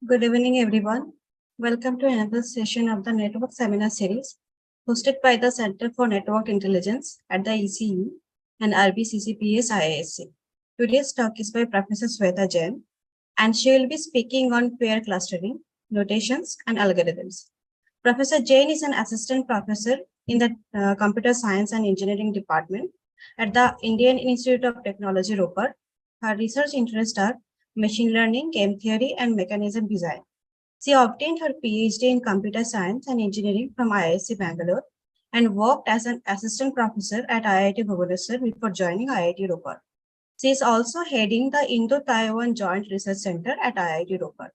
Good evening, everyone. Welcome to another session of the Network Seminar Series hosted by the Center for Network Intelligence at the ECU and RBCCPS IISc. Today's talk is by Professor Shweta Jain, and she will be speaking on pair clustering, notations, and algorithms. Professor Jain is an assistant professor in the Computer Science and Engineering Department at the Indian Institute of Technology, Ropar. Her research interests are machine learning, game theory, and mechanism design. She obtained her PhD in computer science and engineering from IIT Bangalore and worked as an assistant professor at IIT Bhubaneswar before joining IIT Ropar. She is also heading the Indo-Taiwan Joint Research Center at IIT Ropar.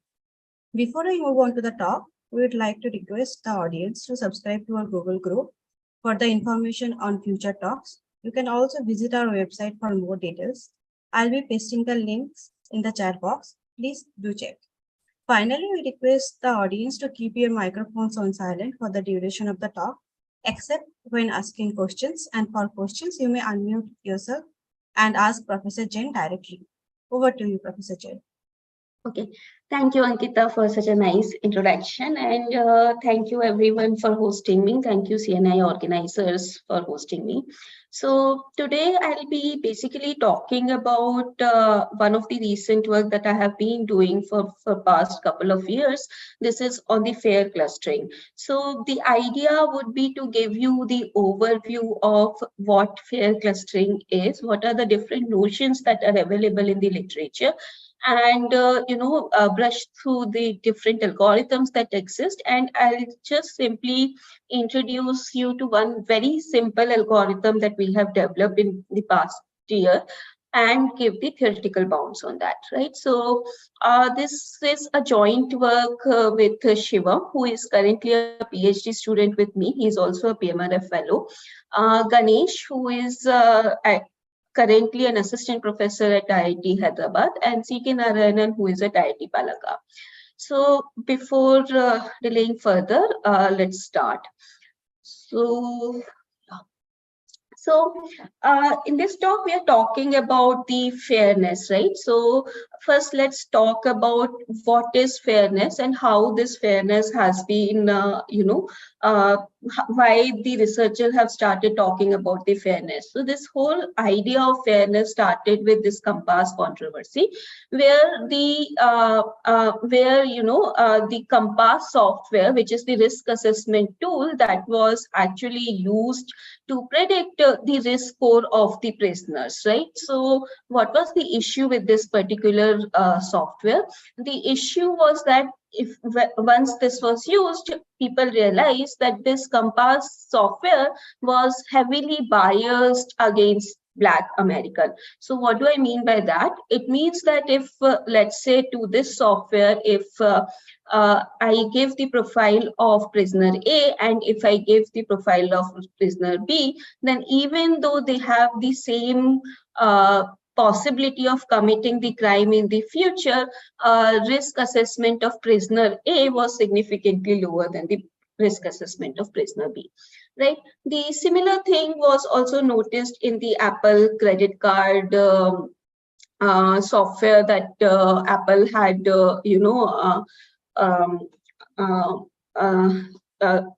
Before we move on to the talk, we would like to request the audience to subscribe to our Google group for the information on future talks. You can also visit our website for more details. I'll be pasting the links in the chat box. Please do check. Finally, we request the audience to keep your microphones on silent for the duration of the talk, except when asking questions. And for questions, you may unmute yourself and ask Professor Jain directly. Over to you, Professor Jain. Okay, thank you, Ankita, for such a nice introduction, and thank you everyone for hosting me. Thank you, CNI organizers, for hosting me. So today I'll be basically talking about one of the recent work that I have been doing for past couple of years. This is on the fair clustering. So the idea would be to give you the overview of what fair clustering is, what are the different notions that are available in the literature, and brush through the different algorithms that exist. And I'll just simply introduce you to one very simple algorithm that we have developed in the past year and give the theoretical bounds on that, right? So this is a joint work with Shiva, who is currently a PhD student with me. He is also a PMRF fellow. Ganesh, who is currently an assistant professor at IIT Hyderabad, and C.K. Narayanan, who is at IIT Palaka. So before delaying further, let's start. So in this talk, we are talking about the fairness, right? So first, let's talk about what is fairness and how this fairness has been, why the researchers have started talking about the fairness. So this whole idea of fairness started with this compass controversy, where the compass software, which is the risk assessment tool that was actually used to predict the risk score of the prisoners, right? So what was the issue with this particular software? The issue was that if once this was used, people realized that this compass software was heavily biased against Black American. So what do I mean by that? It means that if, let's say to this software, if I give the profile of prisoner A and if I give the profile of prisoner B, then even though they have the same possibility of committing the crime in the future, risk assessment of prisoner A was significantly lower than the risk assessment of prisoner B, right? The similar thing was also noticed in the Apple credit card software that Apple had,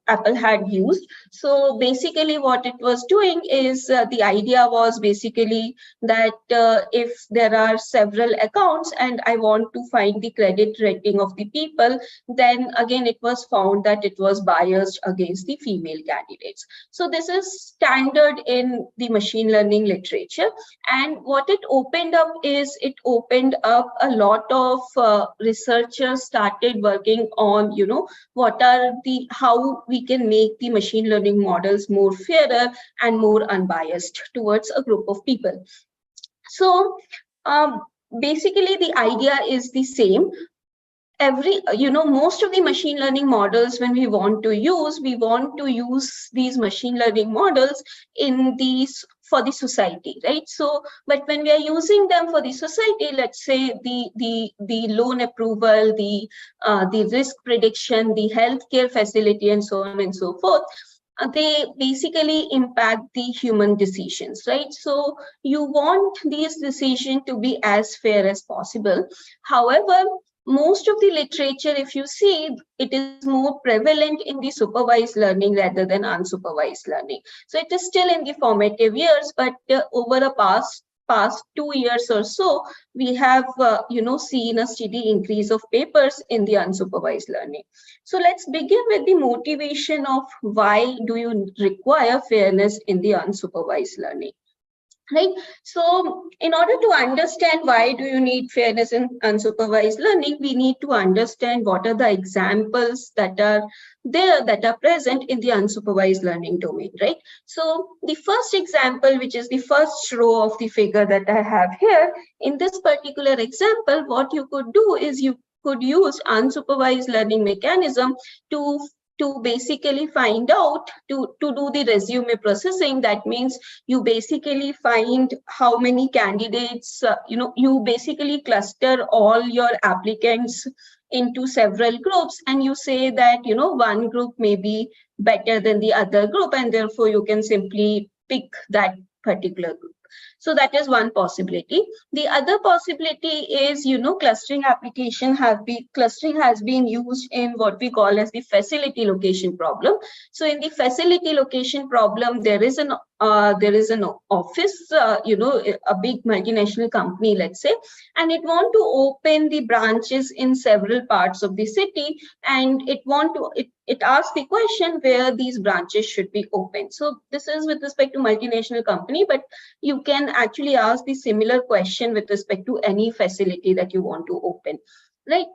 Apple had used. So basically what it was doing is the idea was basically that if there are several accounts and I want to find the credit rating of the people, then again it was found that it was biased against the female candidates. So this is standard in the machine learning literature. And what it opened up is it opened up a lot of researchers started working on, what are the, how we can make the machine learning models more fairer and more unbiased towards a group of people. So basically the idea is the same. Most of the machine learning models, when we want to use these machine learning models in these for the society, right? So, but when we are using them for the society, let's say the loan approval, the risk prediction, the healthcare facility, and so on and so forth, they basically impact the human decisions, right? So you want these decisions to be as fair as possible. However, most of the literature, if you see, it is more prevalent in the supervised learning rather than unsupervised learning. So it is still in the formative years, but over a past 2 years or so, we have seen a steady increase of papers in the unsupervised learning. So let's begin with the motivation of why do you require fairness in the unsupervised learning. Right. So in order to understand why do you need fairness in unsupervised learning, we need to understand what are the examples that are there that are present in the unsupervised learning domain, right? So the first example, which is the first row of the figure that I have here, in this particular example, what you could do is you could use unsupervised learning mechanism to basically find out, to do the resume processing. That means you basically find how many candidates, you basically cluster all your applicants into several groups, and you say that, one group may be better than the other group, and therefore you can simply pick that particular group. So that is one possibility. The other possibility is, clustering has been used in what we call as the facility location problem. So in the facility location problem, there is an office, a big multinational company, let's say, and it want to open the branches in several parts of the city, and it asks the question where these branches should be open. So this is with respect to multinational company, but you can actually ask the similar question with respect to any facility that you want to open, right?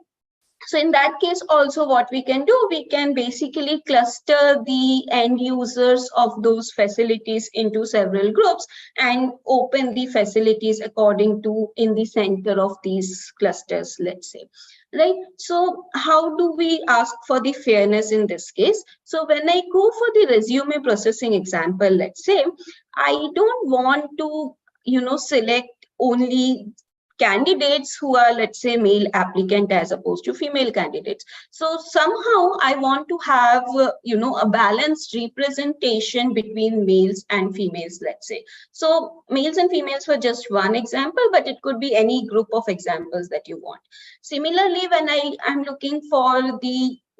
So in that case also, what we can do, we can basically cluster the end users of those facilities into several groups and open the facilities according to in the center of these clusters, let's say. Right. So how do we ask for the fairness in this case? So when I go for the resume processing example, let's say, I don't want to, select only candidates who are, let's say, male applicant as opposed to female candidates. So somehow I want to have, a balanced representation between males and females, let's say. So males and females were just one example, but it could be any group of examples that you want. Similarly, when I am looking for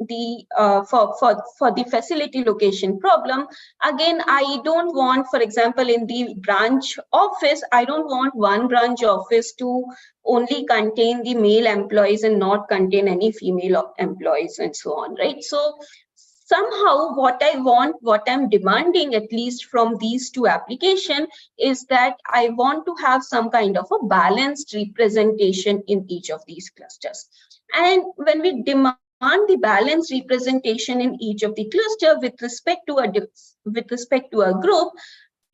for the facility location problem, again, I don't want, for example, in the branch office, I don't want one branch office to only contain the male employees and not contain any female employees and so on, right? So somehow what I'm demanding, at least from these two applications, is that I want to have some kind of a balanced representation in each of these clusters. And when we demand the balanced representation in each of the cluster with respect to a group,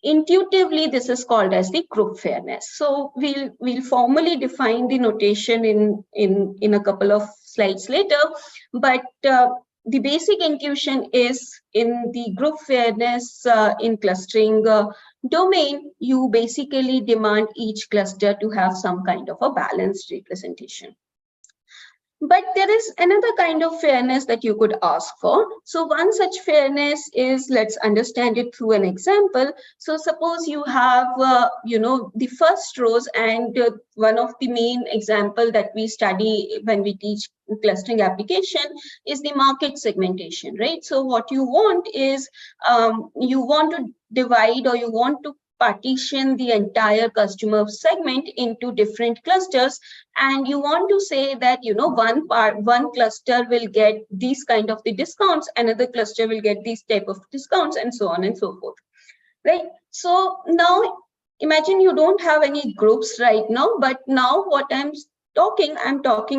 intuitively this is called as the group fairness. So we'll formally define the notation in a couple of slides later, but the basic intuition is in the group fairness in clustering domain, you basically demand each cluster to have some kind of a balanced representation. But there is another kind of fairness that you could ask for. So one such fairness is, let's understand it through an example. So suppose you have, the first rows, and one of the main example that we study when we teach clustering application is the market segmentation, right? So what you want is, you want to divide, or you want to partition the entire customer segment into different clusters, and you want to say that, one cluster will get these kind of the discounts, another cluster will get these type of discounts, and so on and so forth, right? So now imagine you don't have any groups right now, but now what I'm talking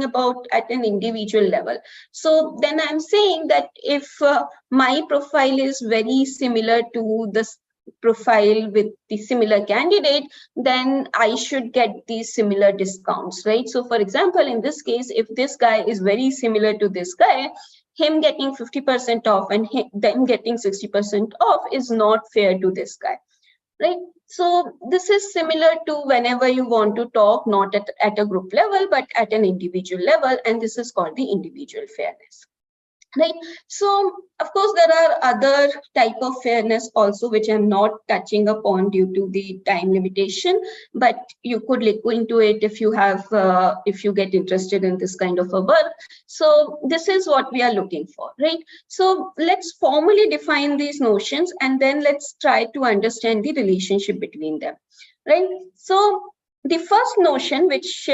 about at an individual level. So then I'm saying that if my profile is very similar to this profile with the similar candidate, then I should get these similar discounts, right? So for example, in this case, if this guy is very similar to this guy, him getting 50% off and them getting 60% off is not fair to this guy, right? So this is similar to whenever you want to talk not at a group level, but at an individual level, and this is called the individual fairness. right? So of course there are other type of fairness also, which I'm not touching upon due to the time limitation, but you could look into it if you have if you get interested in this kind of a work. So this is what we are looking for, right? So let's formally define these notions, and then let's try to understand the relationship between them, right? So the first notion which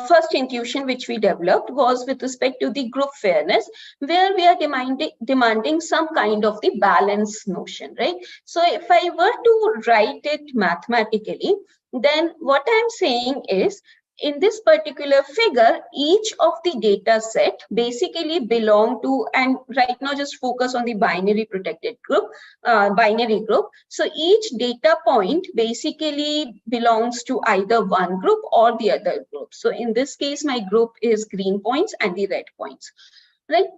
first intuition which we developed was with respect to the group fairness, where we are demanding some kind of the balance notion, right? So if I were to write it mathematically, then what I'm saying is, in this particular figure, each of the data set basically belong to, and right now just focus on the binary protected group, binary group. So each data point basically belongs to either one group or the other group. So in this case, my group is green points and the red points, right?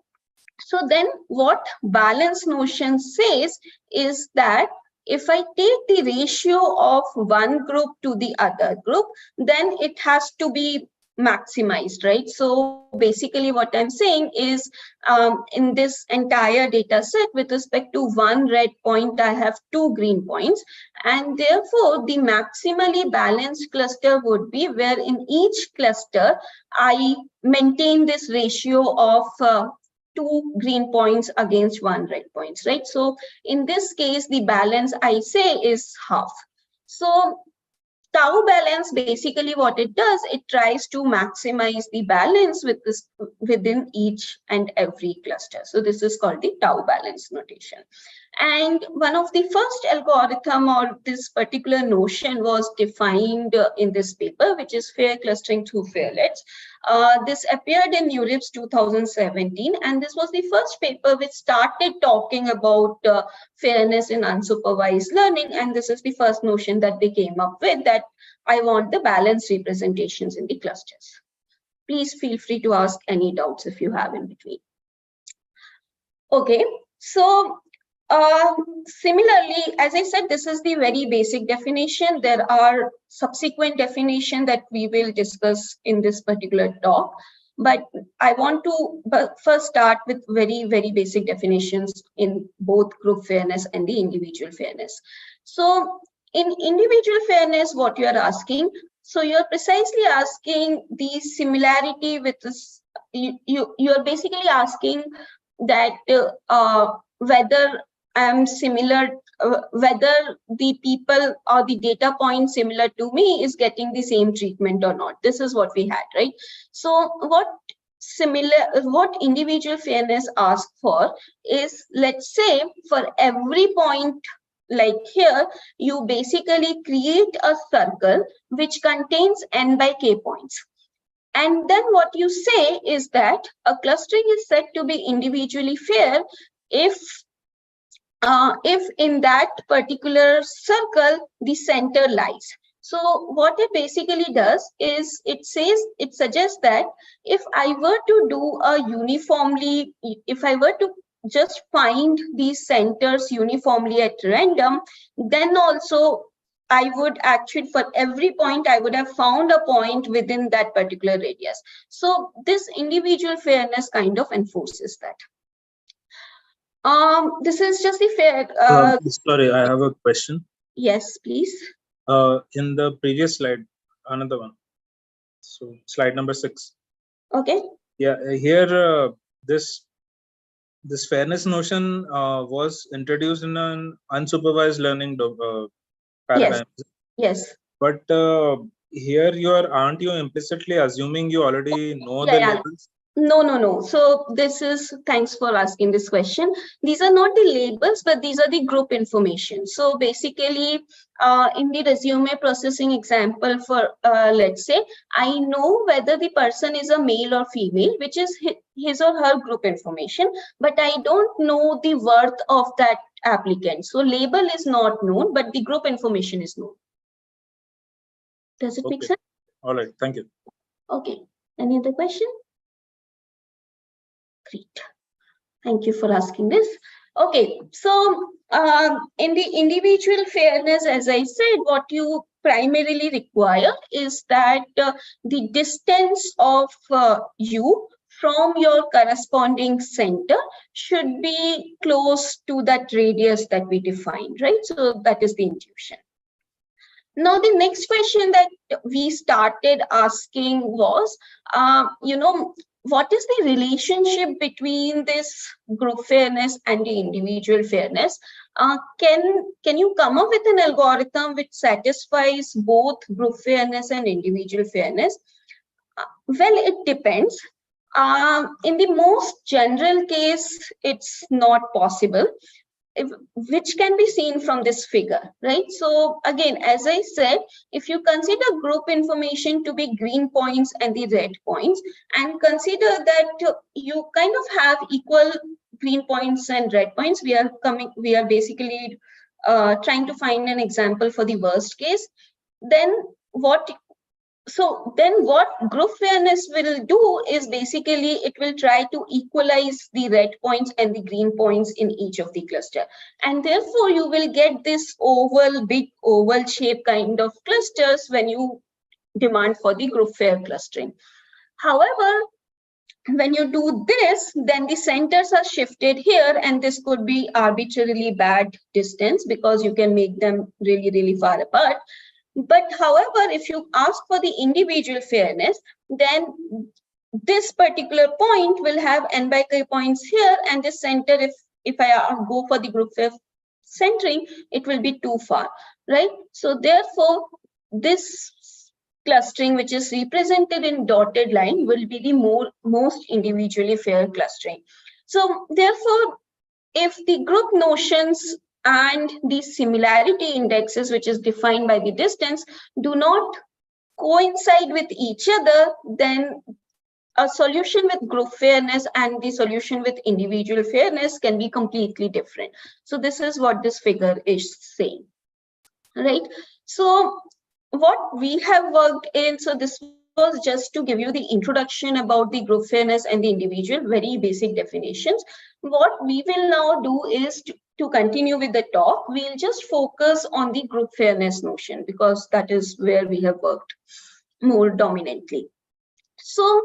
So then what balance notion says is that if I take the ratio of one group to the other group, then it has to be maximized, right? So basically what I'm saying is, in this entire data set, with respect to one red point, I have two green points, and therefore the maximally balanced cluster would be where in each cluster I maintain this ratio of two green points against one red points, right? So in this case, the balance I say is half. So tau balance, basically what it does, it tries to maximize the balance with this within each and every cluster. So this is called the tau balance notation. And one of the first algorithm or this particular notion was defined in this paper, which is fair clustering through fairlets. This appeared in URIPS 2017, and this was the first paper which started talking about fairness in unsupervised learning. And this is the first notion that they came up with, that I want the balanced representations in the clusters. Please feel free to ask any doubts if you have in between. Okay, so similarly, as I said, this is the very basic definition. There are subsequent definitions that we will discuss in this particular talk, but I want to first start with very, very basic definitions in both group fairness and the individual fairness. So in individual fairness, what you are asking, so you're precisely asking the similarity with this, you're basically asking that whether I'm similar, whether the people or the data point similar to me is getting the same treatment or not. This is what we had, right? So what individual fairness asks for is, let's say for every point, like here, you basically create a circle which contains n by k points. And then what you say is that a clustering is said to be individually fair if in that particular circle, the center lies. So what it basically does is, it suggests that if I were to do a uniformly, if I were to just find these centers uniformly at random, then also I would actually, for every point, I would have found a point within that particular radius. So this individual fairness kind of enforces that. This is just the fair. Sorry, I have a question. Yes, please. In the previous slide, another one. So slide number 6. Okay. Yeah, here this fairness notion was introduced in an unsupervised learning paradigm. Yes. But here aren't you implicitly assuming you already know the labels? No. So this is, thanks for asking this question. These are not the labels, but these are the group information. So basically, in the resume processing example for, let's say, I know whether the person is a male or female, which is his or her group information, but I don't know the worth of that applicant. So label is not known, but the group information is known. Does it make sense? All right, thank you. Okay, any other question? Great. Thank you for asking this. Okay, so in the individual fairness, as I said, what you primarily require is that the distance of you from your corresponding center should be close to that radius that we defined, right? So that is the intuition. Now, the next question that we started asking was, what is the relationship between this group fairness and the individual fairness? Can you come up with an algorithm which satisfies both group fairness and individual fairness? Well, it depends. In the most general case, it's not possible, which can be seen from this figure, right? So again, as I said, if you consider group information to be green points and the red points, and consider that you kind of have equal green points and red points, we are basically trying to find an example for the worst case. Then what group fairness will do is basically it will try to equalize the red points and the green points in each of the cluster. And therefore, you will get this big oval shape kind of clusters when you demand for the group fair clustering. However, when you do this, then the centers are shifted here, and this could be arbitrarily bad distance because you can make them really, really far apart. But however, if you ask for the individual fairness, then this particular point will have n by k points here, and the center, if I go for the group fair centering, it will be too far, right? So therefore, this clustering, which is represented in dotted line, will be the most individually fair clustering. So therefore, if the group notions and the similarity indexes, which is defined by the distance, do not coincide with each other, then a solution with group fairness and the solution with individual fairness can be completely different. So this is what this figure is saying, right? So what we have worked in, so this was just to give you the introduction about the group fairness and the individual, very basic definitions. What we will now do is to continue with the talk, we'll just focus on the group fairness notion because that is where we have worked more dominantly. So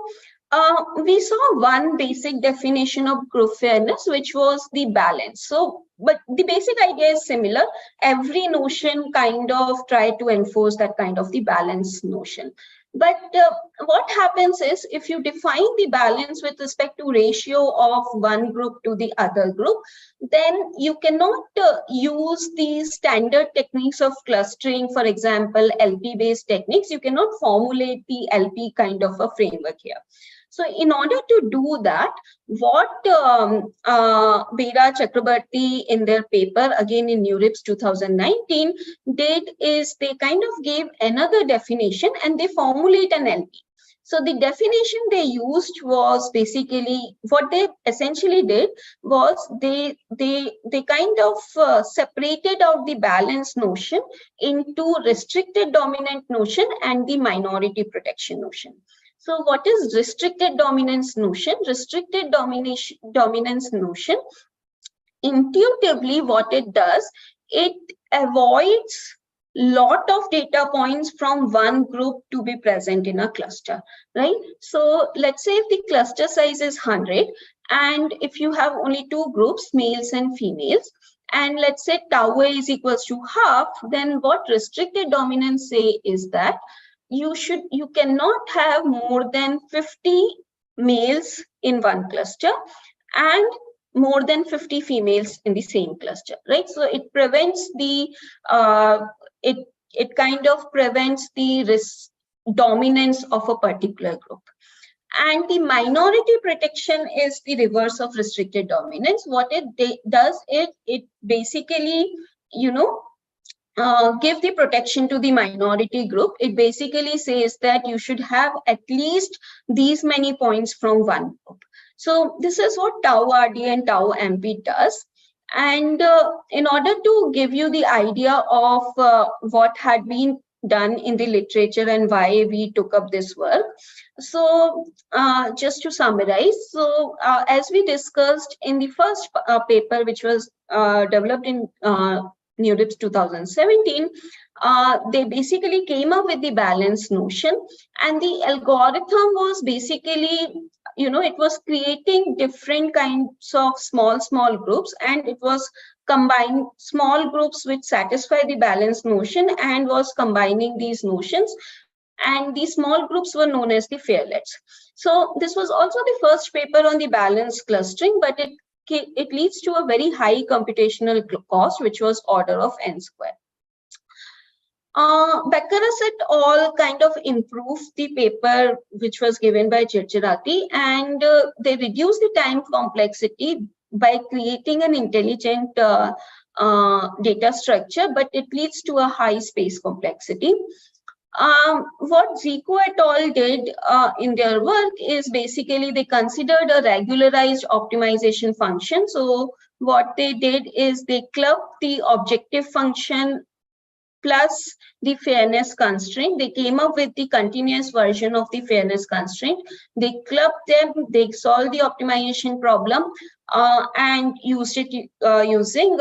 we saw one basic definition of group fairness, which was the balance. So, but the basic idea is similar. Every notion kind of try to enforce that kind of the balance notion. But what happens is if you define the balance with respect to ratio of one group to the other group, then you cannot use the standard techniques of clustering, for example, LP-based techniques. You cannot formulate the LP kind of a framework here. So in order to do that, what Bera Chakrabarti in their paper, again in NeurIPS 2019, did is they kind of gave another definition and they formulate an LP. So the definition they used was basically, what they essentially did was they kind of separated out the balance notion into restricted dominant notion and the minority protection notion. So what is restricted dominance notion? Restricted dominance notion, intuitively what it does, it avoids lot of data points from one group to be present in a cluster, right? So let's say if the cluster size is 100, and if you have only two groups, males and females, and let's say tau A is equals to half, then what restricted dominance say is that you cannot have more than 50 males in one cluster and more than 50 females in the same cluster, right? So it prevents the it kind of prevents the dominance of a particular group. And the minority protection is the reverse of restricted dominance. What it does, it basically, give the protection to the minority group. It basically says that you should have at least these many points from one group. So this is what tau RD and tau MP does. And in order to give you the idea of what had been done in the literature and why we took up this work. So just to summarize, so as we discussed in the first paper, which was developed in NeurIPS 2017, they basically came up with the balance notion, and the algorithm was basically, it was creating different kinds of small groups, and it was combine small groups which satisfy the balance notion and was combining these notions, and these small groups were known as the fairlets. So this was also the first paper on the balance clustering, but it leads to a very high computational cost, which was order of n square. Beckeres et al. Kind of improved the paper which was given by Chirchirati, and they reduced the time complexity by creating an intelligent data structure, but it leads to a high space complexity. What Zico et al. Did in their work is basically they considered a regularized optimization function. So what they did is they clubbed the objective function plus the fairness constraint. They came up with the continuous version of the fairness constraint. They clubbed them, they solved the optimization problem and used it using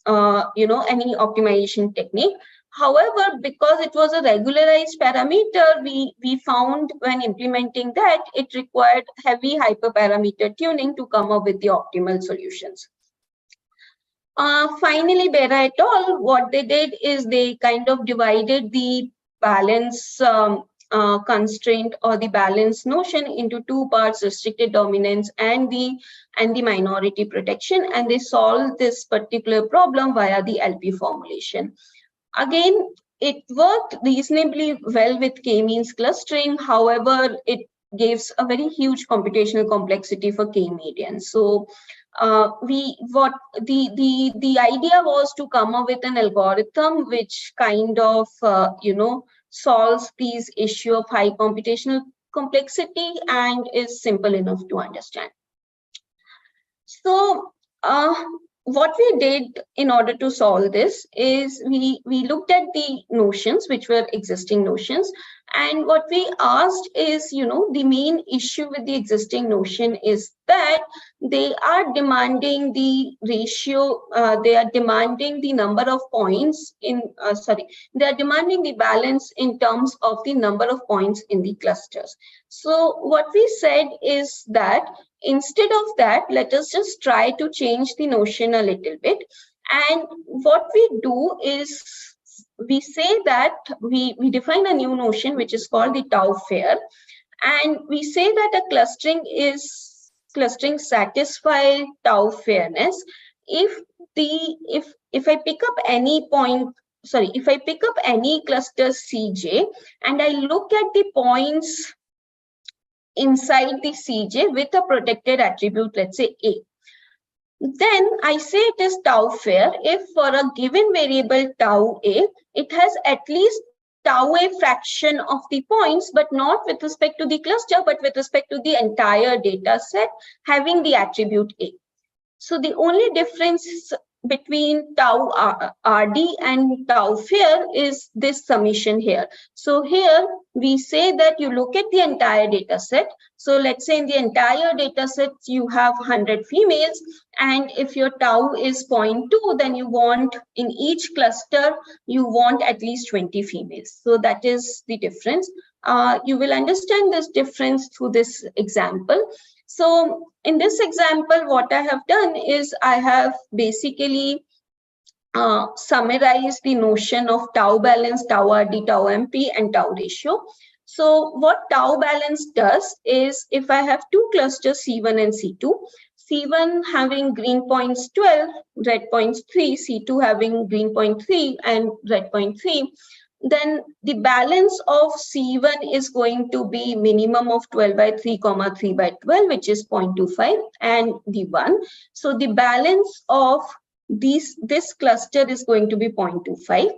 any optimization technique. However, because it was a regularized parameter, we found when implementing that it required heavy hyperparameter tuning to come up with the optimal solutions. Finally, Bera et al., what they did is they kind of divided the balance constraint or the balance notion into two parts, restricted dominance and the minority protection, and they solved this particular problem via the LP formulation. Again, it worked reasonably well with k-means clustering. However, it gives a very huge computational complexity for k-medians. So the idea was to come up with an algorithm which kind of solves these issue of high computational complexity and is simple enough to understand. So what we did in order to solve this is we looked at the notions which were existing notions, and what we asked is, the main issue with the existing notion is that they are demanding the ratio, they are demanding the number of points in, they are demanding the balance in terms of the number of points in the clusters. So what we said is that instead of that, let us just try to change the notion a little bit. And what we do is we say that we define a new notion which is called the tau fair, and we say that a clustering satisfies tau fairness if I pick up any point, if I pick up any cluster Cj and I look at the points inside the Cj with a protected attribute, let's say A, then I say it is tau fair if for a given variable tau A, it has at least tau A fraction of the points, but not with respect to the cluster, but with respect to the entire data set having the attribute A. So the only difference between tau RD and tau fair is this summation here. So here we say that you look at the entire data set. So let's say in the entire data set you have 100 females, and if your tau is 0.2, then you want in each cluster you want at least 20 females. So that is the difference. You will understand this difference through this example. So in this example, what I have done is I have basically summarized the notion of tau balance, tau RD, tau MP, and tau ratio. So what tau balance does is if I have two clusters C1 and C2, C1 having green points 12, red points 3, C2 having green point 3 and red point 3, then the balance of C1 is going to be minimum of 12 by 3, 3 by 12, which is 0.25, and the 1. So the balance of this cluster is going to be 0.25.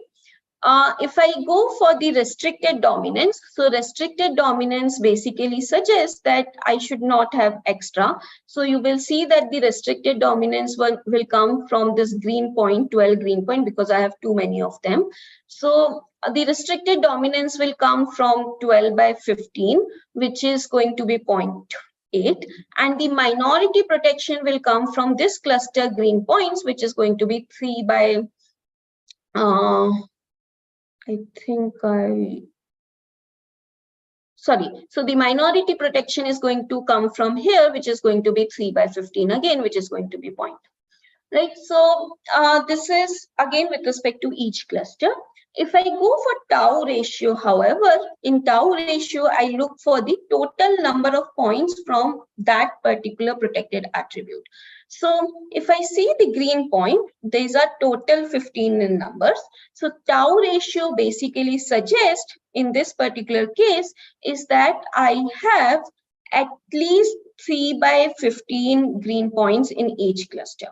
If I go for the restricted dominance, so restricted dominance basically suggests that I should not have extra. So you will see that the restricted dominance will come from this green point, 12 green point, because I have too many of them. So the restricted dominance will come from 12 by 15, which is going to be 0.8. And the minority protection will come from this cluster green points, which is going to be 3 by I think sorry. So the minority protection is going to come from here, which is going to be 3/15 again, which is going to be 0. Right. So this is again with respect to each cluster. If I go for tau ratio, however, in tau ratio, I look for the total number of points from that particular protected attribute. So if I see the green point, these are total 15 in numbers. So tau ratio basically suggests in this particular case is that I have at least 3/15 green points in each cluster,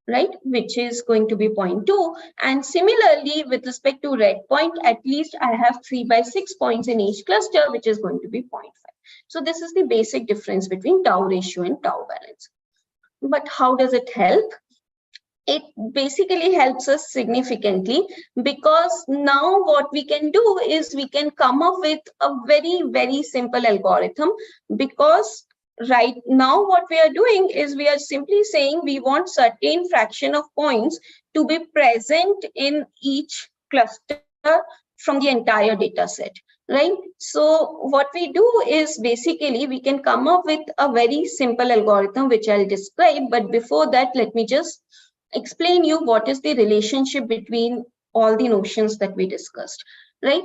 right, which is going to be 0.2. And similarly, with respect to red point, at least I have 3/6 points in each cluster, which is going to be 0.5. So this is the basic difference between tau ratio and tau balance. But how does it help? It basically helps us significantly, because now what we can do is we can come up with a very, very simple algorithm, because right now what we are doing is we are simply saying we want certain fraction of points to be present in each cluster from the entire data set, right? So what we do is basically we can come up with a very simple algorithm, which I'll describe. But before that, let me just explain you what is the relationship between all the notions that we discussed, right?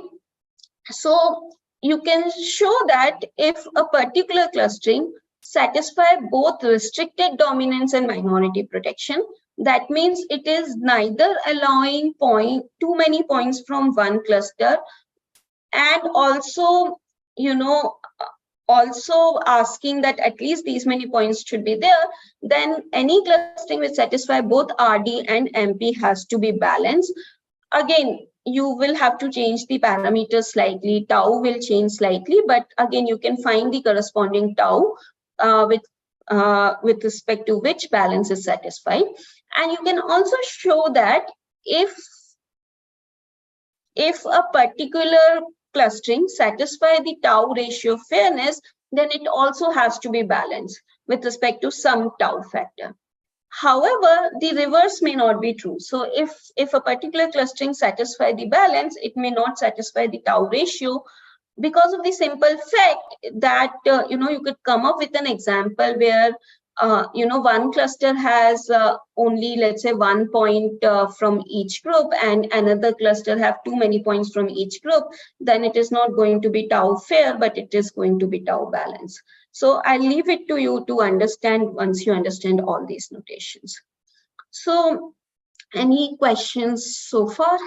So you can show that if a particular clustering satisfy both restricted dominance and minority protection, that means it is neither allowing too many points from one cluster, and also, you know, also asking that at least these many points should be there, then any clustering which satisfy both RD and MP has to be balanced. Again, you will have to change the parameters slightly, tau will change slightly, but again, you can find the corresponding tau with respect to which balance is satisfied. And you can also show that if a particular clustering satisfy the tau ratio fairness, then it also has to be balanced with respect to some tau factor. However, the reverse may not be true. So if a particular clustering satisfy the balance, it may not satisfy the tau ratio, because of the simple fact that you could come up with an example where one cluster has only, let's say, 1 point from each group, and another cluster have too many points from each group, then it is not going to be tau fair, but it is going to be tau balance. So I'll leave it to you to understand once you understand all these notations. So any questions so far?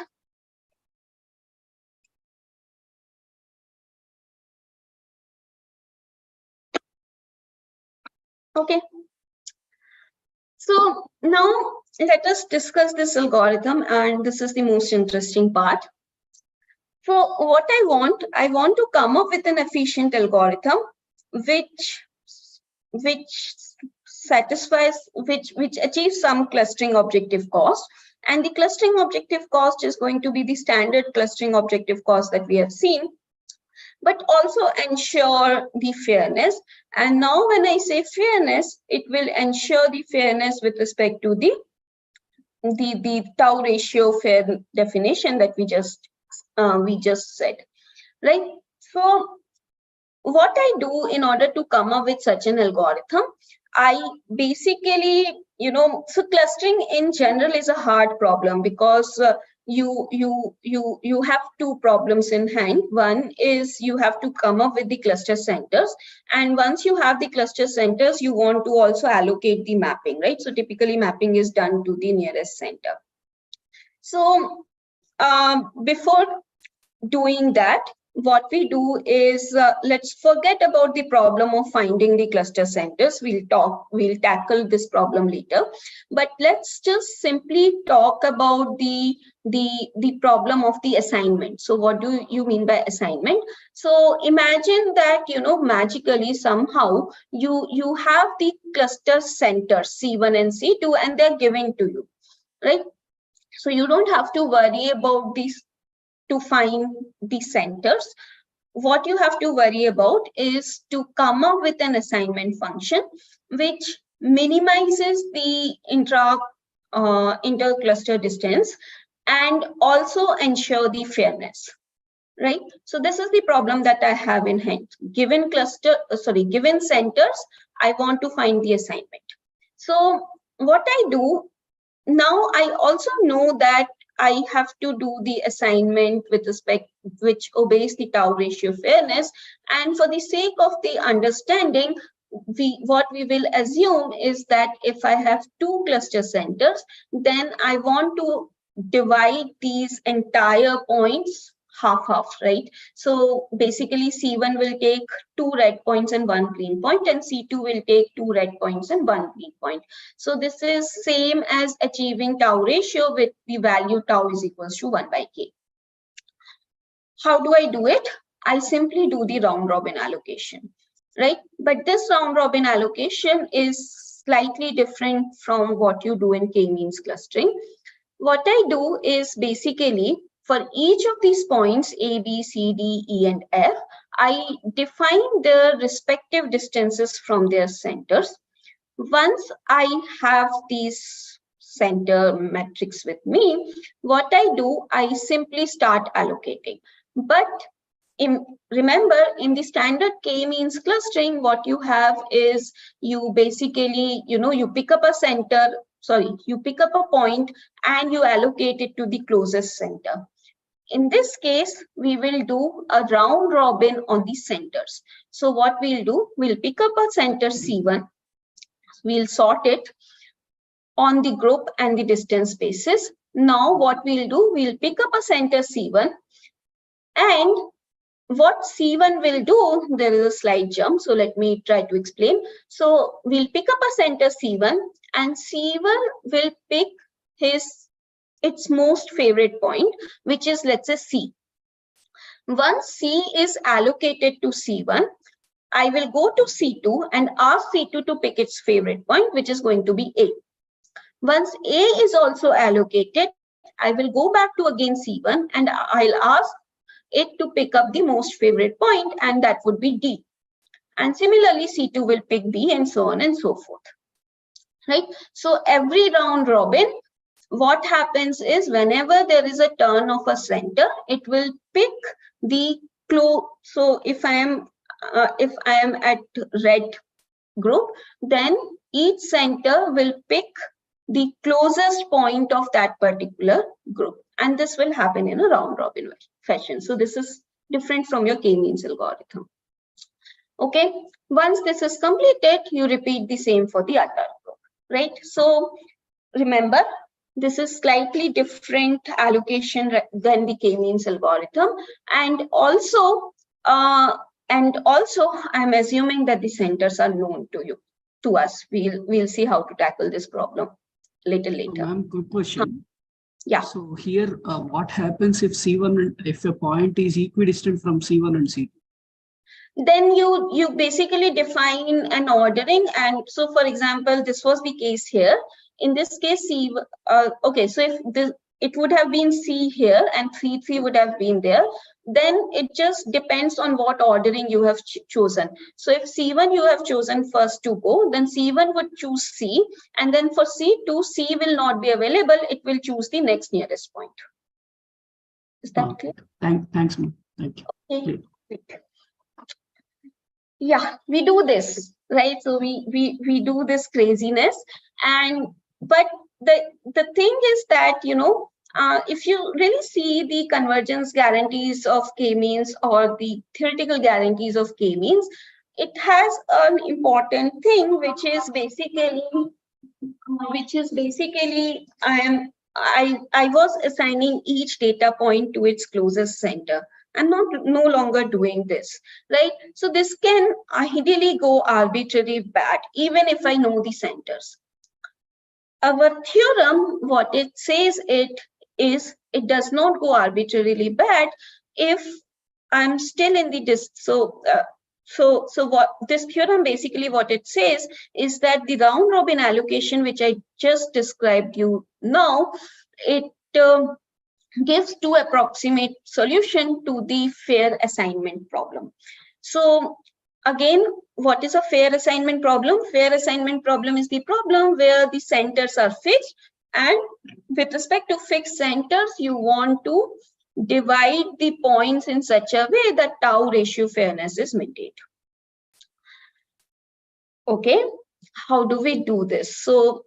Okay. So now let us discuss this algorithm, and this is the most interesting part. So what I want to come up with an efficient algorithm which achieves some clustering objective cost. And the clustering objective cost is going to be the standard clustering objective cost that we have seen, but also ensure the fairness. And now when I say fairness, it will ensure the fairness with respect to the tau ratio fair definition that we just said, right? So what I do in order to come up with such an algorithm, I basically, so clustering in general is a hard problem, because you have two problems in hand. One is you have to come up with the cluster centers, and once you have the cluster centers, you want to also allocate the mapping, right? So typically mapping is done to the nearest center. So before doing that, what we do is let's forget about the problem of finding the cluster centers. We'll tackle this problem later, but let's just simply talk about the problem of the assignment. So what do you mean by assignment? So imagine that magically somehow you have the cluster centers C1 and C2, and they're given to you, right? So you don't have to worry about these to find the centers. What you have to worry about is to come up with an assignment function which minimizes the intercluster distance and also ensure the fairness, right? So this is the problem that I have in hand. Given given centers, I want to find the assignment. So what I do now, I also know that I have to do the assignment with respect which obeys the tau ratio fairness. And for the sake of the understanding, what we will assume is that if I have two cluster centers, then I want to divide these entire points half, right? So basically C1 will take 2 red points and 1 green point, and C2 will take 2 red points and 1 green point. So this is same as achieving tau ratio with the value tau is equals to 1 by k. How do I do it? I simply do the round robin allocation, right? But this round robin allocation is slightly different from what you do in k-means clustering. What I do is basically for each of these points A, B, C, D, E, and F, I define their respective distances from their centers. Once I have these center metrics with me, what I do, I simply start allocating. But remember, in the standard k-means clustering, what you have is you basically, you pick up a center, you pick up a point and you allocate it to the closest center. In this case, we will do a round robin on the centers. So what we'll do, we'll pick up a center C1, we'll sort it on the group and the distance basis. Now what we'll do, we'll pick up a center C1, and what C1 will do, there is a slight jump, so let me try to explain. So we'll pick up a center C1, and C1 will pick its most favorite point, which is, let's say, C. Once C is allocated to C1, I will go to C2 and ask C2 to pick its favorite point, which is going to be A. Once A is also allocated, I will go back to again C1 and I'll ask it to pick up the most favorite point, and that would be D. And similarly, C2 will pick B, and so on and so forth, right? So every round robin, what happens is whenever there is a turn of a center, it will pick the close. So if I am at red group, then each center will pick the closest point of that particular group, and this will happen in a round robin fashion. So this is different from your k-means algorithm. Okay, once this is completed, you repeat the same for the other group, right? So remember, this is slightly different allocation than the k-means algorithm, and also I'm assuming that the centers are known to us. We'll see how to tackle this problem little later. Ma'am, good question. Yeah. So here, what happens if if a point is equidistant from C1 and C2? Then you basically define an ordering, and so for example, this was the case here. In this case, C. Okay, so if it would have been C here and 3 would have been there, then it just depends on what ordering you have chosen. So if C1 you have chosen first to go, then C1 would choose C, and then for C2, C will not be available. It will choose the next nearest point. Is that clear? Thanks, ma'am. Thank you. Okay. Great. Yeah, we do this, right? So we do this craziness, but the thing is that, if you really see the convergence guarantees of k-means or the theoretical guarantees of k-means, it has an important thing, which is basically I was assigning each data point to its closest center. I'm no longer doing this, right? So this can ideally go arbitrarily bad, even if I know the centers. Our theorem, what it says it does not go arbitrarily bad if I'm still in the So what this theorem basically what it says is that the round robin allocation, which I just described you now, it gives two approximate solution to the fair assignment problem. So again, what is a fair assignment problem? Fair assignment problem is the problem where the centers are fixed And with respect to fixed centers, you want to divide the points in such a way that tau ratio fairness is maintained. Okay, how do we do this? So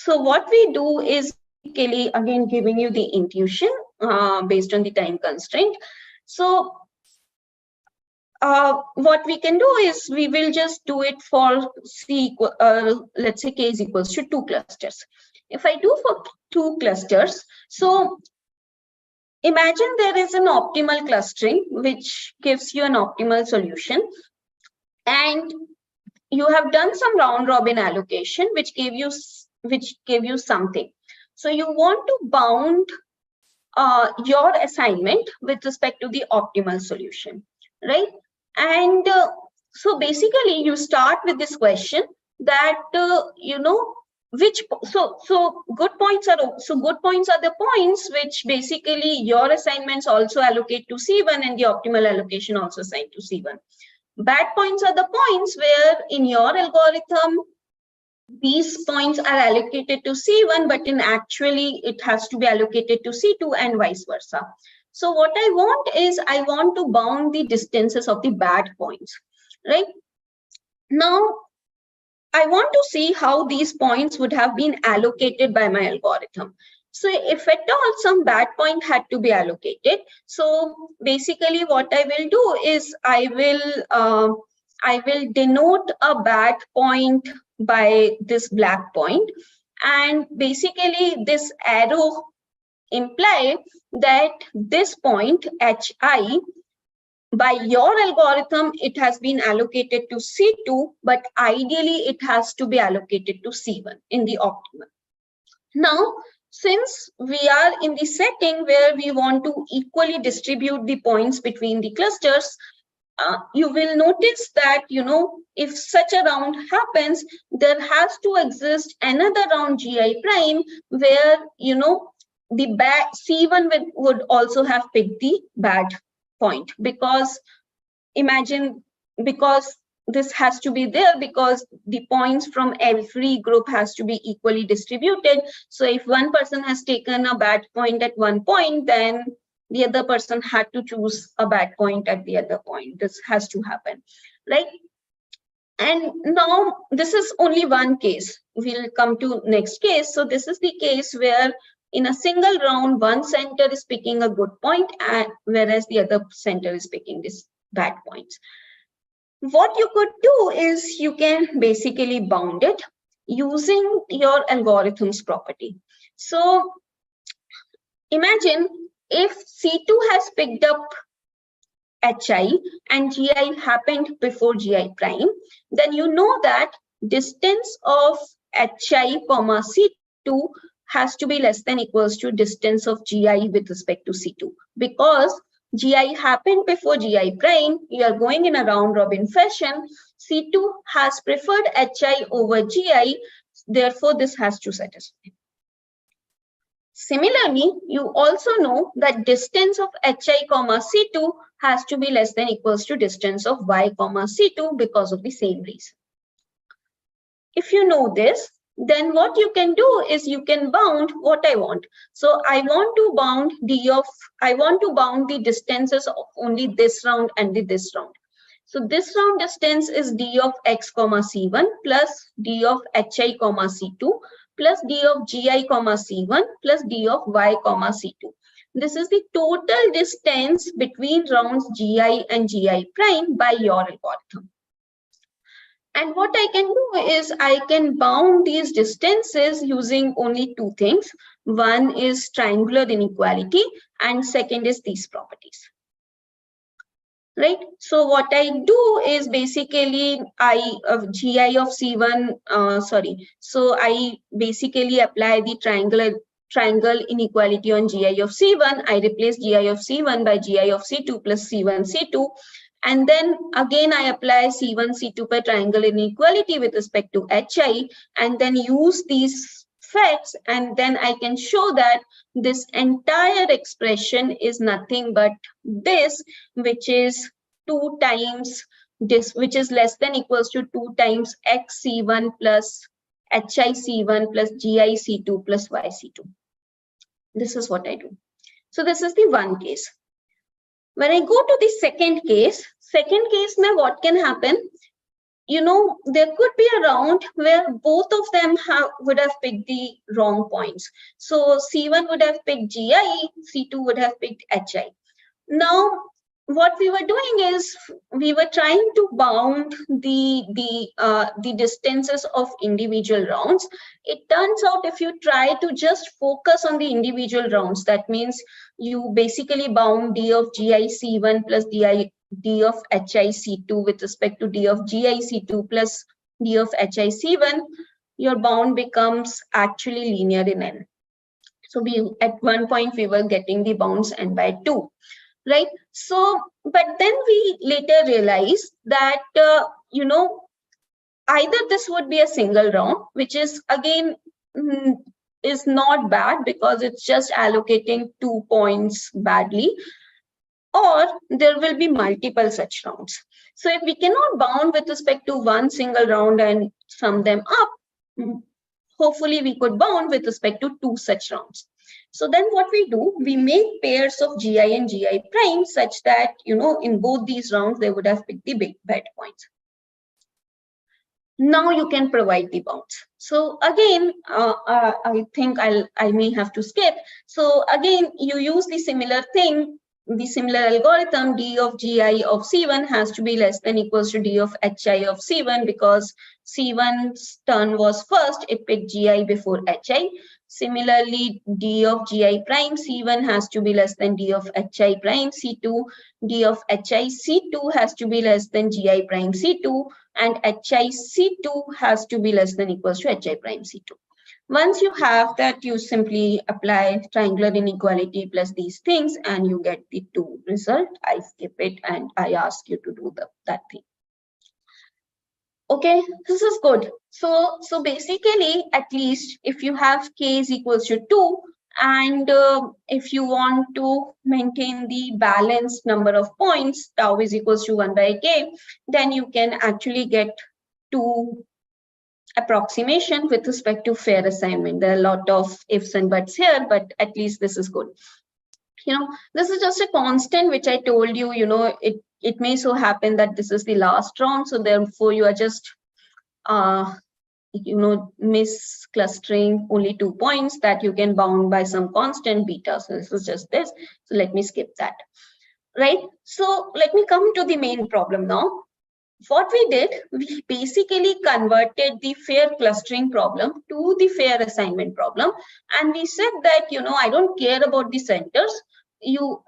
what we do is basically, again, giving you the intuition based on the time constraint. So what we can do is we will just do it for let's say k is equals to 2 clusters. If I do for 2 clusters, so imagine there is an optimal clustering which gives you an optimal solution, and you have done some round robin allocation which gave you something. So you want to bound your assignment with respect to the optimal solution, right? And so basically you start with this question that you know which so good points are the points which basically your assignments also allocate to C1 and the optimal allocation also assigned to C1. Bad points are the points where in your algorithm these points are allocated to C1, but in actually it has to be allocated to C2 and vice versa. So what I want is I want to bound the distances of the bad points, right? Now, I want to see how these points would have been allocated by my algorithm. So if at all some bad point had to be allocated, so basically what I will do is I will denote a bad point by this black point, and basically this arrow imply that this point hi by your algorithm it has been allocated to C2, but ideally it has to be allocated to C1 in the optimal. Now, since we are in the setting where we want to equally distribute the points between the clusters, you will notice that, you know, if such a round happens, there has to exist another round GI prime where, you know, the bad C1 would also have picked the bad point, because imagine, because this has to be there because the points from every group has to be equally distributed. So if one person has taken a bad point at one point, then the other person had to choose a bad point at the other point. This has to happen, right? And now this is only one case. We'll come to next case. So this is the case where in a single round, one center is picking a good point, and whereas the other center is picking this bad points. What you could do is you can basically bound it using your algorithm's property. So imagine if C2 has picked up HI and GI happened before GI prime, then you know that distance of HI comma C2 has to be less than equals to distance of GI with respect to C2, because GI happened before GI prime. You are going in a round robin fashion. C2 has preferred HI over GI, therefore this has to satisfy. Similarly, you also know that distance of HI comma C2 has to be less than equals to distance of Y comma C2 because of the same reason. If you know this, then what you can do is you can bound what I want. So I want to bound the distances of only this round and this round. So this round distance is d of x comma c1 plus d of hi comma c2 plus d of gi comma c1 plus d of y comma c2. This is the total distance between rounds gi and gi prime by your algorithm. And what I can do is I can bound these distances using only two things. One is triangular inequality and second is these properties. Right? So what I do is basically GI of C1, So I basically apply the triangle inequality on GI of C1. I replace GI of C1 by GI of C2 plus C1 C2. And then again, I apply C1, C2 by triangle inequality with respect to HI, and then use these facts, and then I can show that this entire expression is nothing but this, which is 2 times this, which is less than equals to 2 times XC1 plus HIC1 plus GIC2 plus YC2. This is what I do. So this is the one case. When I go to the second case mein what can happen? You know, there could be a round where both of them would have picked the wrong points. So C1 would have picked GI, C2 would have picked HI. Now, what we were doing is we were trying to bound the distances of individual rounds. It turns out if you try to just focus on the individual rounds, that means you basically bound D of GIC1 plus D of HIC2 with respect to D of GIC2 plus D of HIC1, your bound becomes actually linear in N. So at one point we were getting the bounds N by 2. Right. So, but then we later realized that, you know, either this would be a single round, which is again, is not bad because it's just allocating 2 points badly, or there will be multiple such rounds. So if we cannot bound with respect to one single round and sum them up, hopefully we could bound with respect to 2 such rounds. So then what we do, we make pairs of GI and GI prime such that, you know, in both these rounds, they would have picked the bed points. Now you can provide the bounds. So again, I think I may have to skip. So again, you use the similar thing, the similar algorithm. D of GI of C1 has to be less than equals to D of HI of C1 because C1's turn was first, it picked GI before HI. Similarly, D of GI prime C1 has to be less than D of HI prime C2. D of HI C2 has to be less than GI prime C2, and HI C2 has to be less than equals to HI prime C2. Once you have that, you simply apply triangular inequality plus these things and you get the 2 result. I skip it and I ask you to do that thing. Okay, this is good. So basically, at least if you have k is equals to 2, and if you want to maintain the balanced number of points, tau is equals to 1 by k, then you can actually get 2 approximation with respect to fair assignment. There are a lot of ifs and buts here, but at least this is good. You know, this is just a constant which I told you, you know, it may so happen that this is the last round. So therefore you are just, you know, misclustering only 2 points that you can bound by some constant beta. So this is just this. So let me skip that. Right. So let me come to the main problem now. What we did, we basically converted the fair clustering problem to the fair assignment problem. And we said that, you know, I don't care about the centers.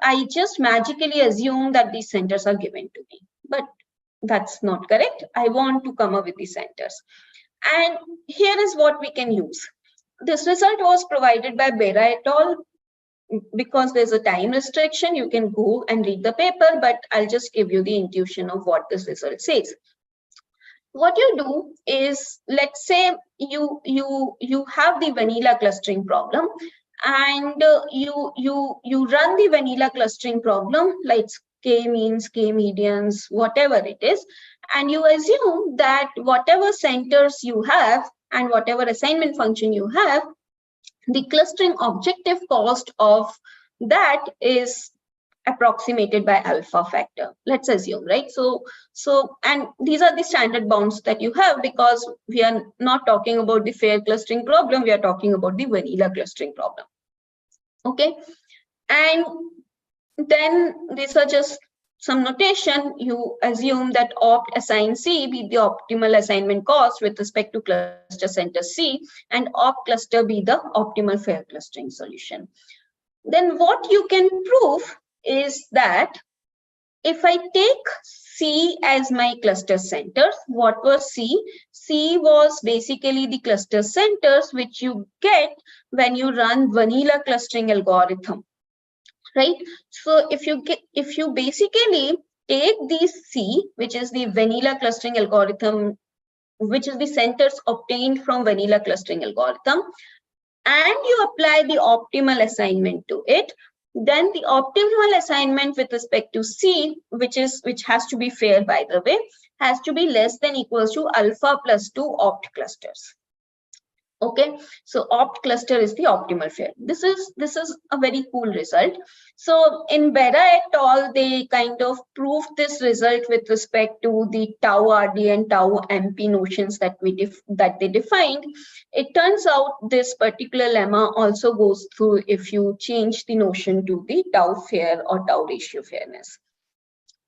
I just magically assume that these centers are given to me. But that's not correct. I want to come up with the centers. And here is what we can use. This result was provided by Bera et al. Because there's a time restriction, you can go and read the paper, but I'll just give you the intuition of what this result says. What you do is, let's say you have the vanilla clustering problem, and you run the vanilla clustering problem, like k means, k medians, whatever it is, and you assume that whatever centers you have and whatever assignment function you have, the clustering objective cost of that is approximated by alpha factor. Let's assume, right? So, and these are the standard bounds that you have because we are not talking about the fair clustering problem. We are talking about the vanilla clustering problem. Okay. And then these are just some notation. You assume that opt assign C be the optimal assignment cost with respect to cluster center C, and opt cluster be the optimal fair clustering solution. Then what you can prove is that if I take C as my cluster centers, what was C? C was basically the cluster centers which you get when you run vanilla clustering algorithm. Right. So if you basically take these C, which is the vanilla clustering algorithm, which is the centers obtained from vanilla clustering algorithm, and you apply the optimal assignment to it, then the optimal assignment with respect to C, which has to be fair, by the way, has to be less than equals to alpha plus 2 opt clusters. Okay, so opt cluster is the optimal fair. This is a very cool result. So in Bera et al, they kind of proved this result with respect to the tau RD and tau MP notions that they defined. It turns out this particular lemma also goes through if you change the notion to the tau fair or tau ratio fairness.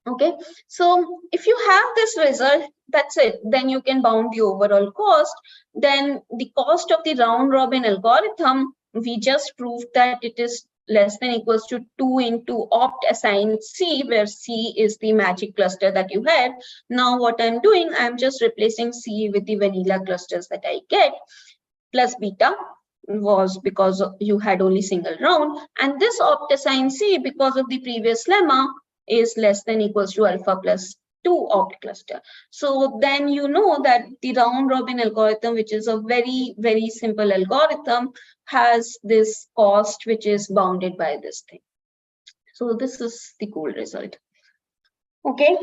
Okay, so if you have this result, that's it. Then you can bound the overall cost. Then the cost of the round robin algorithm, we just proved that it is less than equals to 2 into opt assign C, where C is the magic cluster that you had. Now what I'm doing, I'm just replacing C with the vanilla clusters that I get, plus beta was because you had only single round, and this opt assign C because of the previous lemma is less than equals to alpha plus 2 opt cluster. So then you know that the round robin algorithm, which is a very, very simple algorithm, has this cost which is bounded by this thing. So this is the cool result. Okay,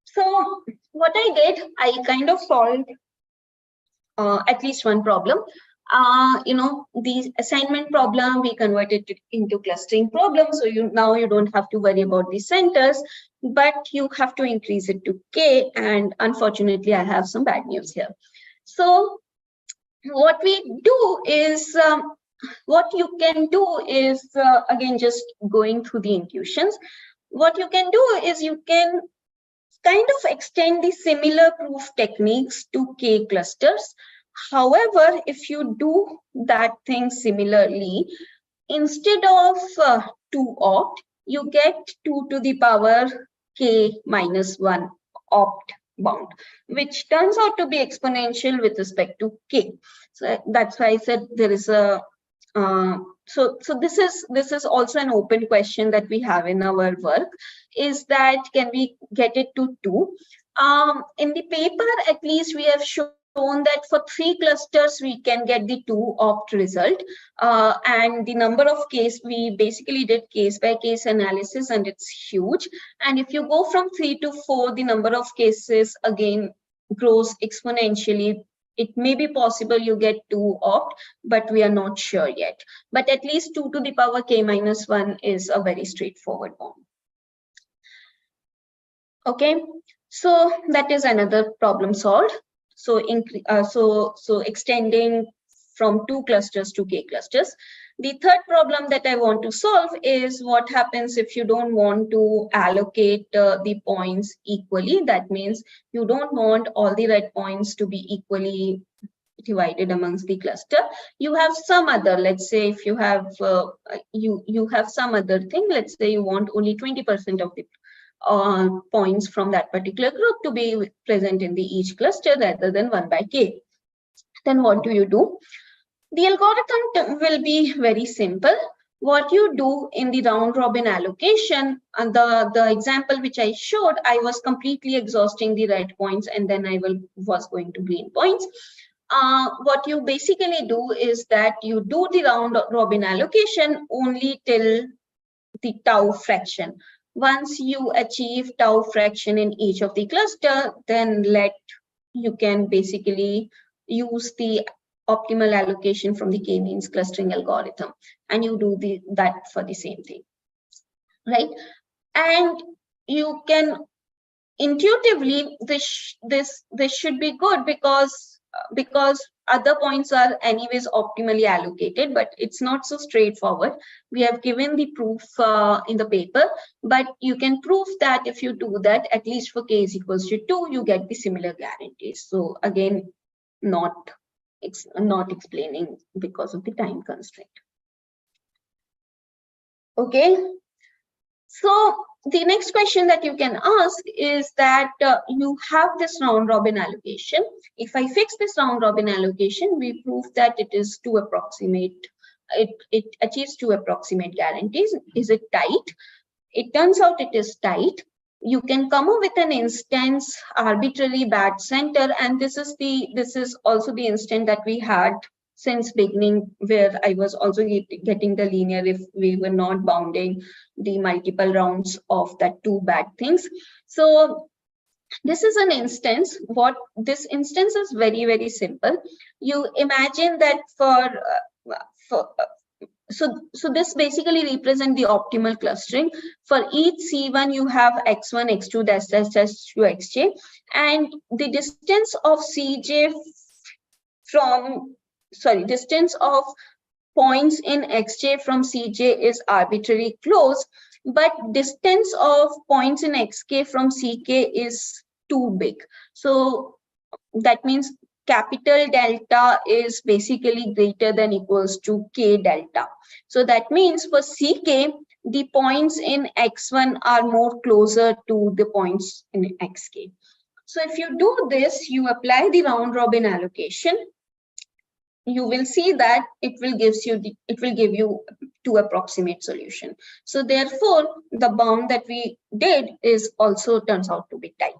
so what I did, I kind of solved at least one problem. The assignment problem, we converted it into clustering problem. So now you don't have to worry about the centers, but you have to increase it to K. And unfortunately, I have some bad news here. So what we do is, what you can do is, again, just going through the intuitions. What you can do is you can kind of extend the similar proof techniques to K clusters. However, if you do that thing similarly, instead of 2 opt, you get 2 to the power K minus 1 opt bound, which turns out to be exponential with respect to K. So that's why I said there is a so this is also an open question that we have in our work, is that can we get it to 2? In the paper, at least we have shown that for 3 clusters we can get the 2 opt result, and the number of case, we basically did case by case analysis, and it's huge. And if you go from 3 to 4, the number of cases again grows exponentially. It may be possible you get 2 opt, but we are not sure yet. But at least 2 to the power K minus 1 is a very straightforward bound. Okay, so that is another problem solved. So extending from 2 clusters to K clusters. The third problem that I want to solve is what happens if you don't want to allocate the points equally. That means you don't want all the red points to be equally divided amongst the cluster. You have some other, let's say if you have you have some other thing, let's say you want only 20% of the points from that particular group to be present in the each cluster rather than 1 by K. Then what do? The algorithm will be very simple. What you do in the round robin allocation, and the example which I showed, I was completely exhausting the red points and then I was going to green points. What you basically do is that you do the round robin allocation only till the tau fraction. Once you achieve tau fraction in each of the cluster, then you can basically use the optimal allocation from the k-means clustering algorithm, and you do that for the same thing, right? And you can intuitively, this should be good because other points are anyways optimally allocated, but it's not so straightforward. We have given the proof in the paper, but you can prove that if you do that, at least for k is equals to 2, you get the similar guarantees. So again, not explaining because of the time constraint. Okay, so the next question that you can ask is that you have this round robin allocation. If I fix this round robin allocation, we prove that it is to approximate, it achieves 2 approximate guarantees. Is it tight? It turns out it is tight. You can come up with an instance arbitrary bad center, and this is also the instance that we had since beginning, where I was also getting the linear if we were not bounding the multiple rounds of that 2 bad things. So This is an instance. What this instance is very, very simple. You imagine that so this basically represents the optimal clustering. For each C1, you have X1, X2, dash, dash, dash to Xj, and the distance of Cj distance of points in Xj from Cj is arbitrarily close, but distance of points in Xk from Ck is too big. So that means capital delta is basically greater than equals to K delta. So that means for Ck, the points in X1 are more closer to the points in Xk. So if you do this, you apply the round robin allocation, you will see that it will give you two approximate solution. So therefore, the bound that we did is also turns out to be tight.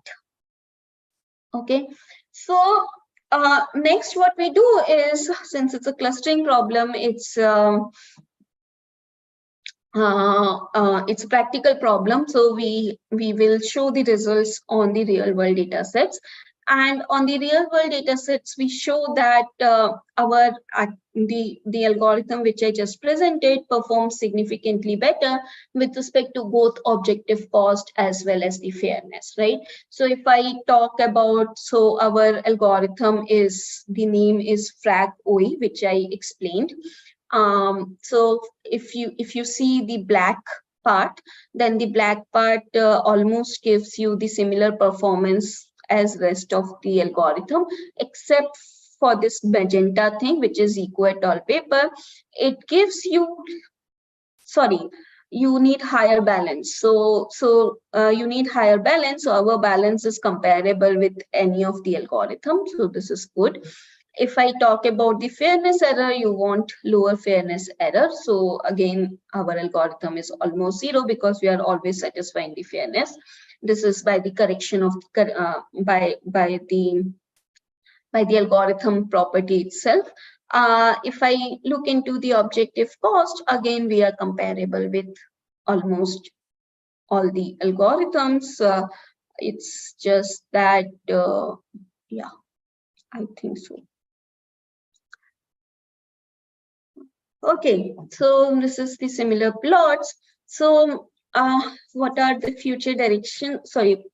Okay, so next what we do is, since it's a clustering problem, it's a practical problem. So we will show the results on the real world data sets. And on the real world data sets, we show that the algorithm which I just presented performs significantly better with respect to both objective cost as well as the fairness, right? So if I talk about, so our algorithm is, the name is FRAG-OE, which I explained. So if you see the black part, then the black part almost gives you the similar performance as rest of the algorithm, except for this magenta thing, which is Eco et al. Paper. It gives you, you need higher balance. So you need higher balance. So our balance is comparable with any of the algorithms. So this is good. If I talk about the fairness error, you want lower fairness error. So again, our algorithm is almost zero because we are always satisfying the fairness. This is by the correction of by the algorithm property itself. If I look into the objective cost, again we are comparable with almost all the algorithms. It's just that yeah, I think so. Okay, so this is the similar plots. So what are the future direction?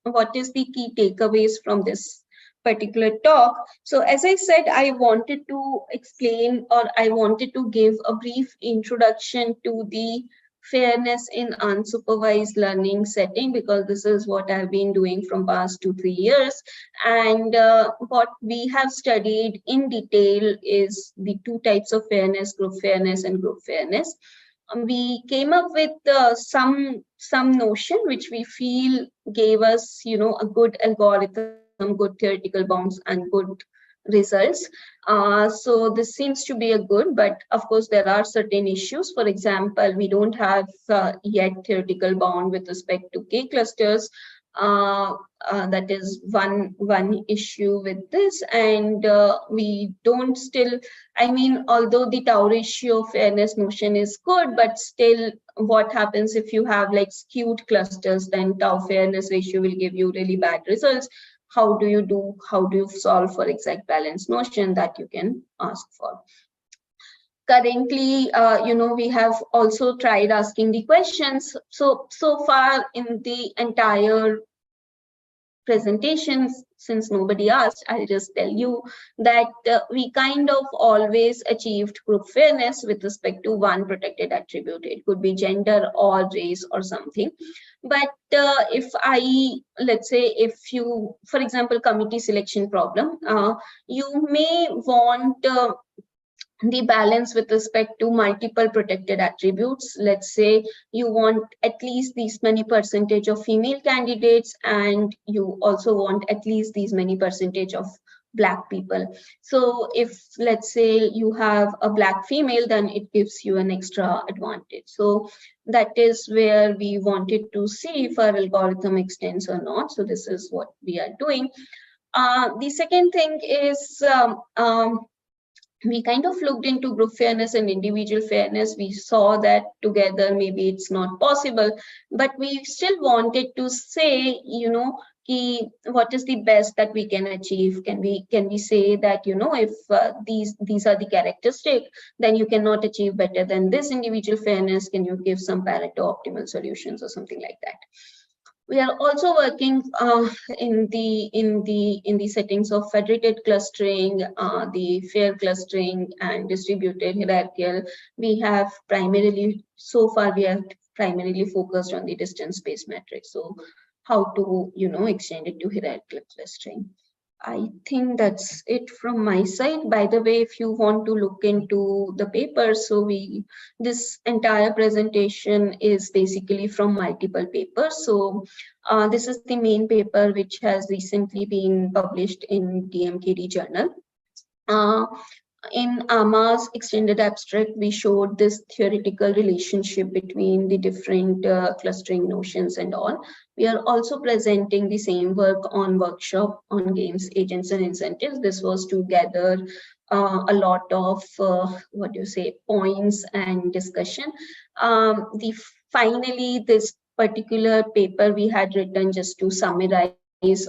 What is the key takeaways from this particular talk? So as I said, I wanted to explain, or I wanted to give a brief introduction to the fairness in unsupervised learning setting, because this is what I've been doing from past 2-3 years. And what we have studied in detail is the two types of fairness, group fairness and group fairness. We came up with some notion which we feel gave us, a good algorithm, good theoretical bounds, and good results. So this seems to be a good, but of course there are certain issues. For example, we don't have yet theoretical bound with respect to K clusters. That is one issue with this, and we don't still, I mean, although the tau ratio fairness notion is good, but still what happens if you have like skewed clusters, then tau fairness ratio will give you really bad results. How do you solve for exact balance notion? That you can ask for. Currently, we have also tried asking the questions. So far in the entire presentations, since nobody asked, I'll just tell you that we kind of always achieved group fairness with respect to one protected attribute. It could be gender or race or something. But let's say if you, for example, committee selection problem, you may want the balance with respect to multiple protected attributes. Let's say you want at least these many percentage of female candidates, and you also want at least these many percentage of Black people. So if, let's say, you have a Black female, then it gives you an extra advantage. So that is where we wanted to see if our algorithm extends or not. So this is what we are doing. The second thing is, we kind of looked into group fairness and individual fairness. We saw that together maybe it's not possible, but we still wanted to say, what is the best that we can achieve? Can we say that, you know, if these are the characteristics, then you cannot achieve better than this individual fairness? Can you give some Pareto optimal solutions or something like that? We are also working in the settings of federated clustering, the fair clustering, and distributed hierarchical. We have primarily, so far we have primarily focused on the distance-based metrics. So how to, you know, extend it to hierarchical clustering. I think that's it from my side. By the way, if you want to look into the paper, so this entire presentation is basically from multiple papers. So this is the main paper which has recently been published in DMKD journal. In AMA's extended abstract, we showed this theoretical relationship between the different clustering notions and all. We are also presenting the same work on workshop on games, agents, and incentives. This was to gather a lot of points and discussion. Finally, this particular paper we had written just to summarize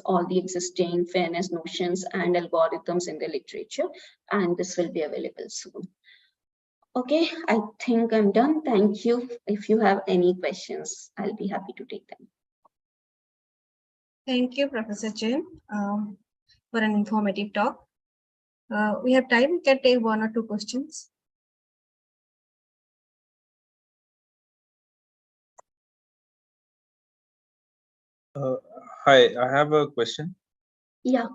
all the existing fairness notions and algorithms in the literature, and this will be available soon. Okay, I think I'm done. Thank you. If you have any questions, I'll be happy to take them. Thank you, Professor Jain, for an informative talk. We have time, we can take 1 or 2 questions. Hi, I have a question. Yeah.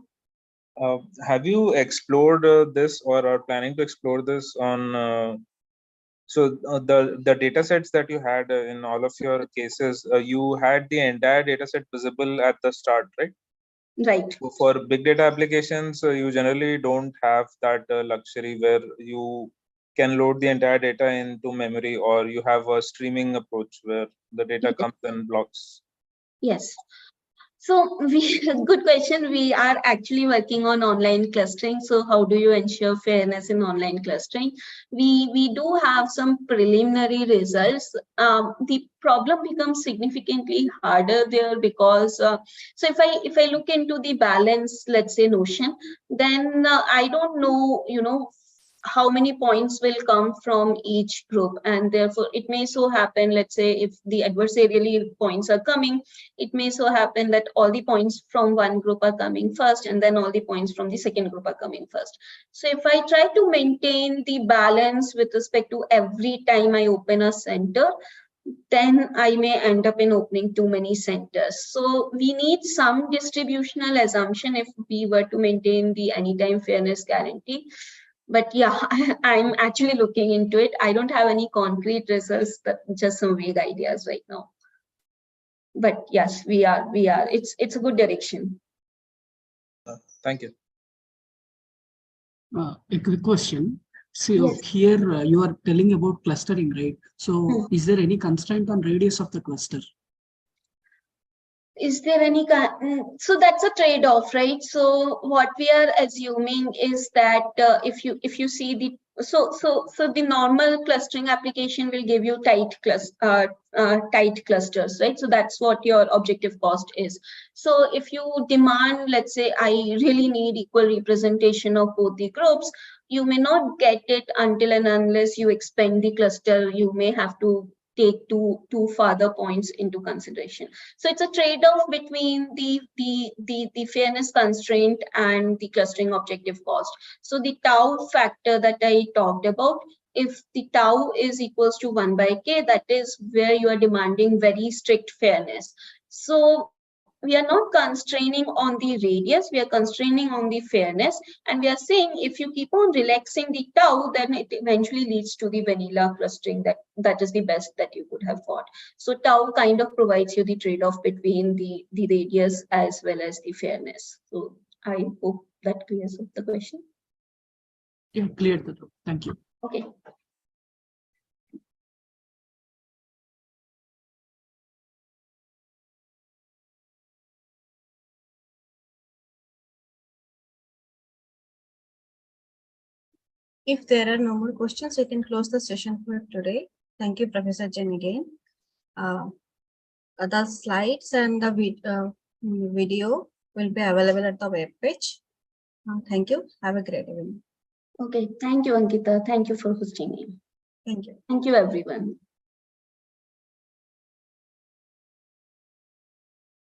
Have you explored this or are planning to explore this on the data sets that you had in all of your cases? You had the entire data set visible at the start, right? Right. So for big data applications, you generally don't have that luxury where you can load the entire data into memory, or you have a streaming approach where the data comes in blocks. Yes. So good question. We are actually working on online clustering. So how do you ensure fairness in online clustering? We do have some preliminary results. The problem becomes significantly harder there because so if I look into the balance, let's say notion, then I don't know, you know, how many points will come from each group, and therefore it may so happen, let's say if the adversarially points are coming, it may so happen that all the points from one group are coming first and then all the points from the second group are coming first. So if I try to maintain the balance with respect to every time I open a center, then I may end up in opening too many centers. So we need some distributional assumption if we were to maintain the anytime fairness guarantee. But yeah, I'm actually looking into it. I don't have any concrete results, but just some vague ideas right now. But yes, we are. It's a good direction. Thank you. A quick question. So Yes. here you are telling about clustering, right? So is there any constraint on radius of the cluster? Is there any so that's a trade-off, right? So what we are assuming is that if you see the so the normal clustering application will give you tight clusters, right? So that's what your objective cost is. So if you demand, let's say, I really need equal representation of both the groups, you may not get it until and unless you expand the cluster. You may have to take two further points into consideration. So it's a trade-off between the fairness constraint and the clustering objective cost. So the tau factor that I talked about, if the tau is equals to 1/k, that is where you are demanding very strict fairness. So we are not constraining on the radius, we are constraining on the fairness, and we are saying if you keep on relaxing the tau, then it eventually leads to the vanilla clustering that is the best that you could have got. So tau kind of provides you the trade-off between the radius as well as the fairness. So I hope that clears up the question. Yeah, cleared the doubt. Thank you. Okay. If there are no more questions, we can close the session for today. Thank you, Professor Jain, again. The slides and the Video will be available at the web page. Thank you. Have a great evening. Okay, thank you, Ankita. Thank you for hosting me. Thank you. Thank you, everyone.